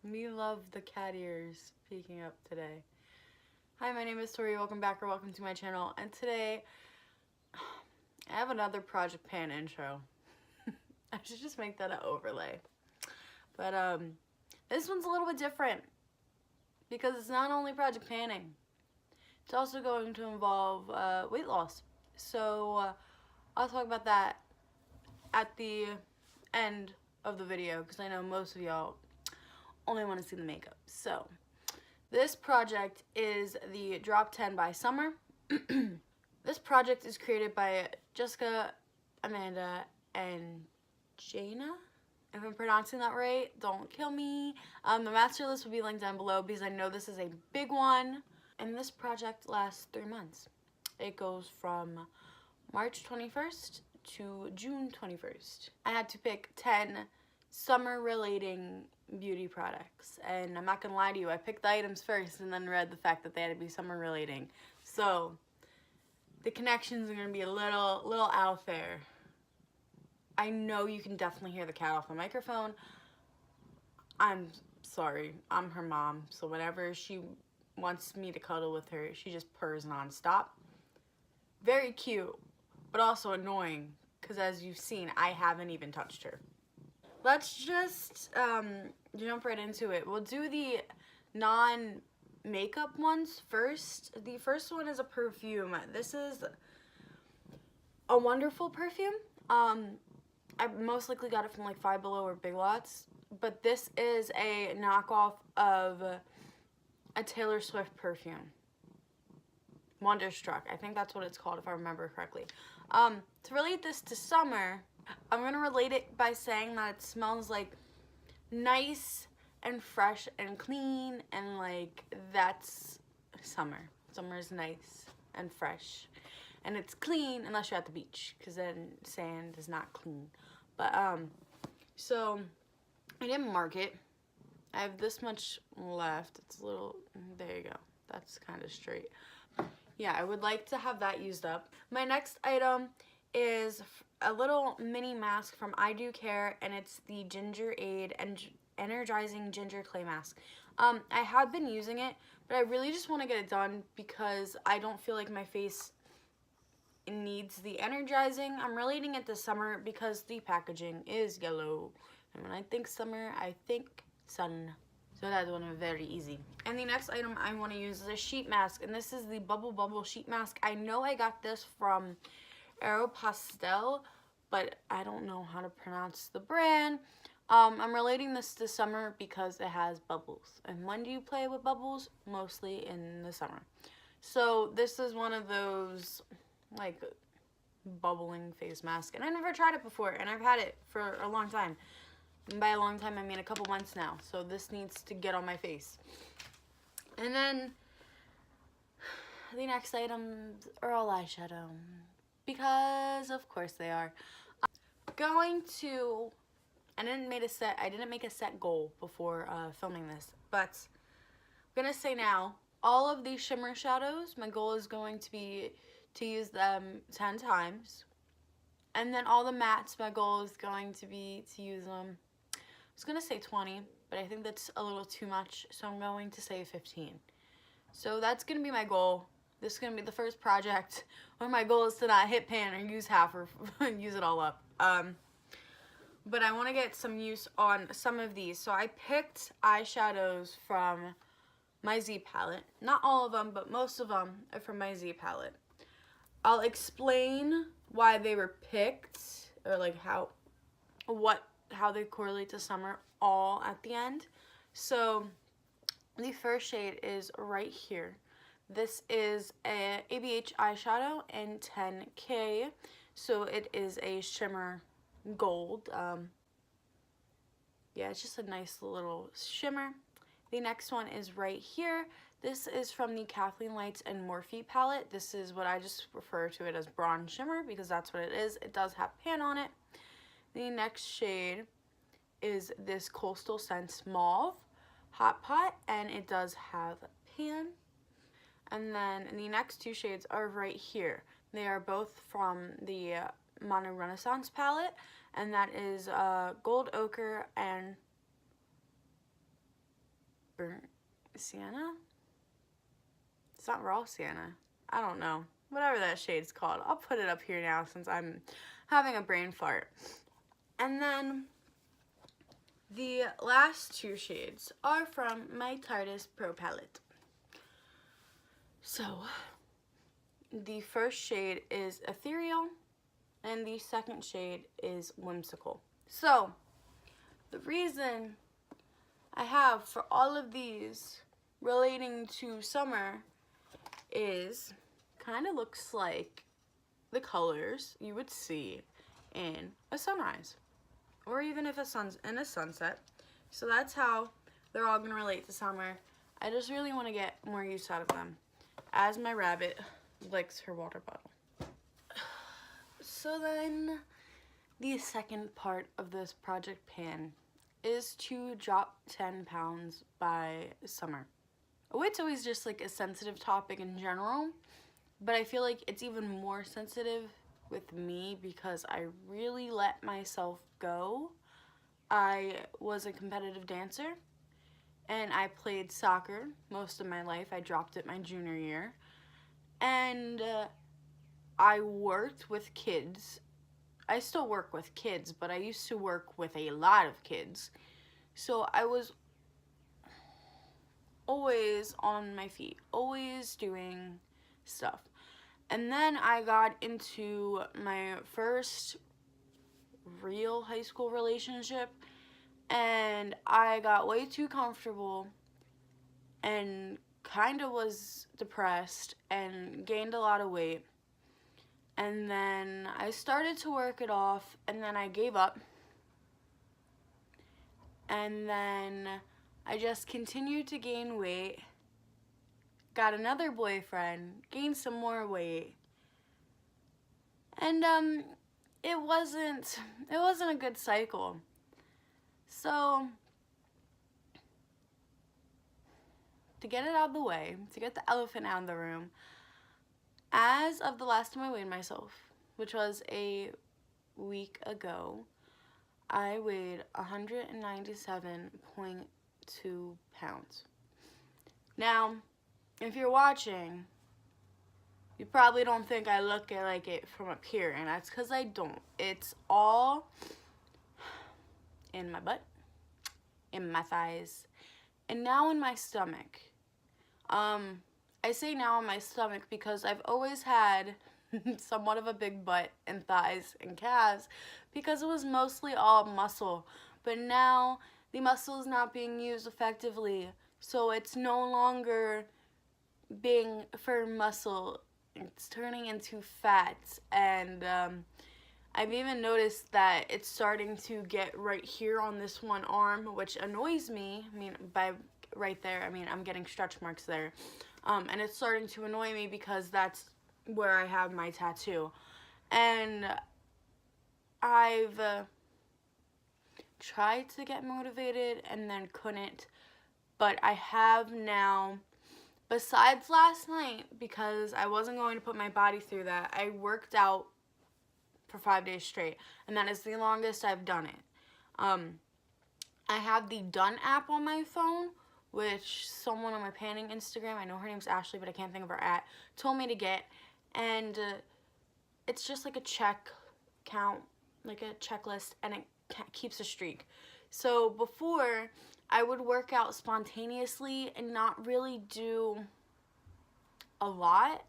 We love the cat ears peeking up today. Hi, my name is Tori. Welcome back or welcome to my channel. And today, I have another Project Pan intro. I should just make that an overlay. But this one's a little bit different because it's not only Project Panning. It's also going to involve weight loss. So I'll talk about that at the end of the video because I know most of y'all only want to see the makeup. So this project is the Drop 10 by Summer. This project is created by Jessica, Amanda, and Jana. If I'm pronouncing that right, don't kill me. The master list will be linked down below because I know this is a big one. And this project lasts 3 months. It goes from March 21st to June 21st. I had to pick 10 summer relating beauty products, and I'm not gonna lie to you, I picked the items first and then read the fact that they had to be summer relating, so the connections are gonna be a little out there. I know you can definitely hear the cat off the microphone. I'm sorry, I'm her mom, so whenever she wants me to cuddle with her, she just purrs nonstop. Very cute, but also annoying, because as you've seen, I haven't even touched her. Let's just jump right into it. We'll do the non-makeup ones first. The first one is a perfume. This is a wonderful perfume. I most likely got it from like Five Below or Big Lots, but this is a knockoff of a Taylor Swift perfume. Wonderstruck. I think that's what it's called if I remember correctly. To relate this to summer, I'm going to relate it by saying that it smells like nice and fresh and clean, and like that's summer. Summer is nice and fresh and it's clean unless you're at the beach, because then sand is not clean. But so I didn't mark it. I have this much left. It's a little, there you go. That's kind of straight. Yeah, I would like to have that used up. My next item is a little mini mask from I Do Care, and it's the Ginger Aid and Energizing Ginger Clay Mask. I have been using it, but I really just want to get it done because I don't feel like my face needs the energizing. I'm relating it to summer because the packaging is yellow, and when I think summer, I think sun. So that's one very easy. And the next item I want to use is a sheet mask, and this is the Bubble sheet mask. I know I got this from Aeropostale, but I don't know how to pronounce the brand. I'm relating this to summer because it has bubbles. And when do you play with bubbles? Mostly in the summer. So this is one of those like bubbling face masks, and I never tried it before, and I've had it for a long time. And by a long time, I mean a couple months now. So this needs to get on my face. And then the next items are all eyeshadow, because of course they are. Going to, I didn't make a set goal before filming this, but I'm gonna say now, all of these shimmer shadows, my goal is going to be to use them 10 times. And then all the mattes, my goal is going to be to use them, I was gonna say 20, but I think that's a little too much, so I'm going to say 15. So that's gonna be my goal. This is gonna be the first project where my goal is to not hit pan or use half or use it all up. But I want to get some use on some of these. So I picked eyeshadows from my Z palette. Not all of them, but most of them are from my Z palette. I'll explain why they were picked, or like how they correlate to summer all at the end. So the first shade is right here. This is a ABH eyeshadow in 10K, so it is a shimmer gold. Yeah, it's just a nice little shimmer. The next one is right here. This is from the Kathleen Lights and Morphe palette. This is what I just refer to it as bronze shimmer because that's what it is. It does have pan on it. The next shade is this Coastal Scents Mauve Hot Pot, and it does have pan. And then the next two shades are right here. They are both from the Mono Renaissance palette, and that is Gold Ochre and burnt sienna. It's not raw sienna. I don't know. Whatever that shade's called. I'll put it up here now since I'm having a brain fart. And then the last two shades are from my Tarte's Pro palette. So, the first shade is Ethereal, and the second shade is Whimsical. So, the reason I have for all of these relating to summer is kind of looks like the colors you would see in a sunrise, or even if in a sunset. So that's how they're all gonna relate to summer. I just really want to get more use out of them as my rabbit licks her water bottle. So then the second part of this project pan is to drop 10 pounds by summer. Weight's always just like a sensitive topic in general, but I feel like it's even more sensitive with me because I really let myself go. I was a competitive dancer and I played soccer most of my life. I dropped it my junior year, and I worked with kids. I still work with kids, but I used to work with a lot of kids. So I was always on my feet, always doing stuff. And then I got into my first real high school relationship, and I got way too comfortable and kind of was depressed and gained a lot of weight. And then I started to work it off, and then I gave up. And then I just continued to gain weight, got another boyfriend, gained some more weight, and it wasn't a good cycle. So to get it out of the way, to get the elephant out of the room, as of the last time I weighed myself, which was a week ago, I weighed 197.2 pounds. Now, if you're watching, you probably don't think I look like it from up here, and that's because I don't. It's all in my butt, in my thighs, and now in my stomach. I say now in my stomach because I've always had somewhat of a big butt and thighs and calves because it was mostly all muscle. But now the muscle is not being used effectively, so it's no longer being firm muscle. It's turning into fat, and I've even noticed that it's starting to get right here on this one arm, which annoys me. I mean, by right there, I mean I'm getting stretch marks there, and it's starting to annoy me because that's where I have my tattoo. And I've tried to get motivated and then couldn't, but I have now. Besides last night, because I wasn't going to put my body through that, I worked out for 5 days straight, and that is the longest I've done it. I have the Done app on my phone, which someone on my panning Instagram, I know her name's Ashley, but I can't think of her @ told me to get, and it's just like a check count, like a checklist, and it keeps a streak. So before, I would work out spontaneously and not really do a lot.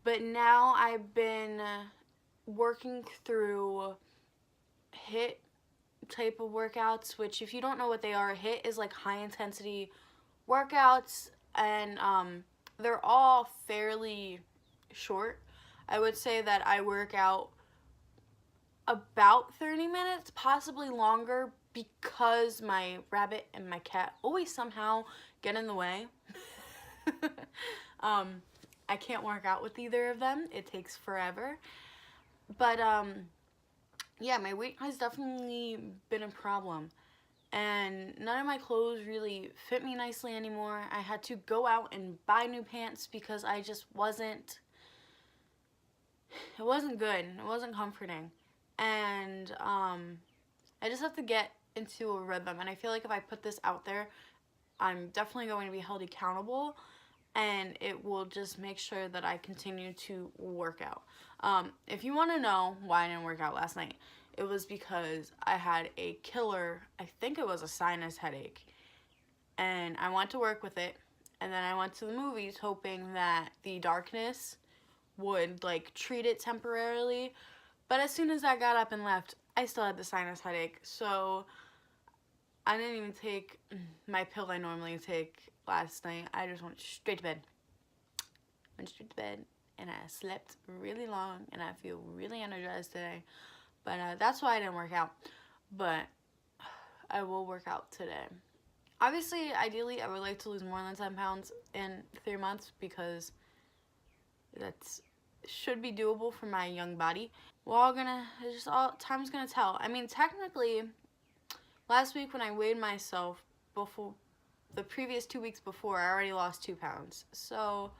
But now I've been working through HIIT type of workouts, which if you don't know what they are, HIIT is like high intensity workouts, and they're all fairly short. I would say that I work out about 30 minutes, possibly longer, because my rabbit and my cat always somehow get in the way. I can't work out with either of them. It takes forever. But yeah, my weight has definitely been a problem, and none of my clothes really fit me nicely anymore. I had to go out and buy new pants because I just wasn't, it wasn't good. It wasn't comforting. And I just have to get into a rhythm, and I feel like if I put this out there, I'm definitely going to be held accountable, and it will just make sure that I continue to work out. If you want to know why I didn't work out last night, it was because I had a killer, I think it was a sinus headache, and I went to work with it, and then I went to the movies hoping that the darkness would like treat it temporarily, but as soon as I got up and left, I still had the sinus headache, so I didn't even take my pill I normally take last night. I just went straight to bed. And I slept really long, and I feel really energized today. But that's why I didn't work out. But I will work out today. Obviously, ideally, I would like to lose more than 10 pounds in 3 months because that's should be doable for my young body. Time's gonna tell. I mean, technically, last week when I weighed myself before, the previous 2 weeks before, I already lost 2 pounds. So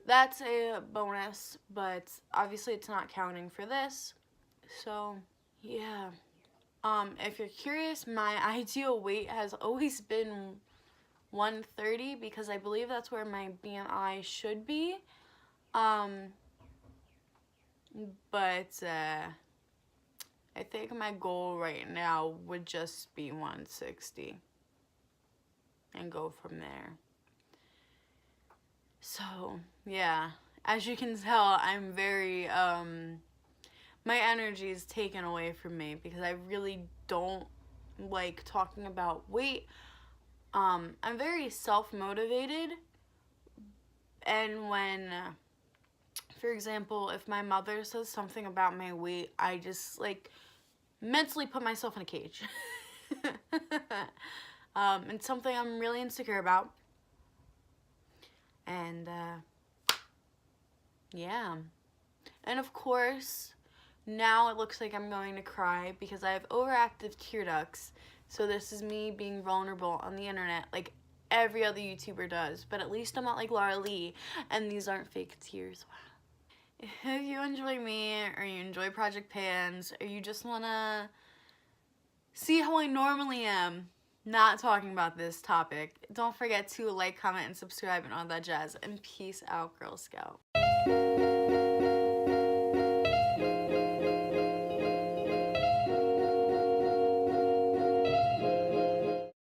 that's a bonus, but obviously it's not counting for this. So yeah. If you're curious, my ideal weight has always been 130 because I believe that's where my BMI should be. But I think my goal right now would just be 160 and go from there. So, yeah, as you can tell, I'm very, my energy is taken away from me because I really don't like talking about weight. I'm very self-motivated, and when, for example, if my mother says something about my weight, I just, like, mentally put myself in a cage. It's something I'm really insecure about. And, yeah. And of course, now it looks like I'm going to cry because I have overactive tear ducts. So this is me being vulnerable on the internet like every other YouTuber does. But at least I'm not like Laura Lee, and these aren't fake tears. Wow. If you enjoy me, or you enjoy Project Pans, or you just want to see how I normally am, not talking about this topic, don't forget to like, comment, and subscribe and all that jazz. And peace out, Girl Scout.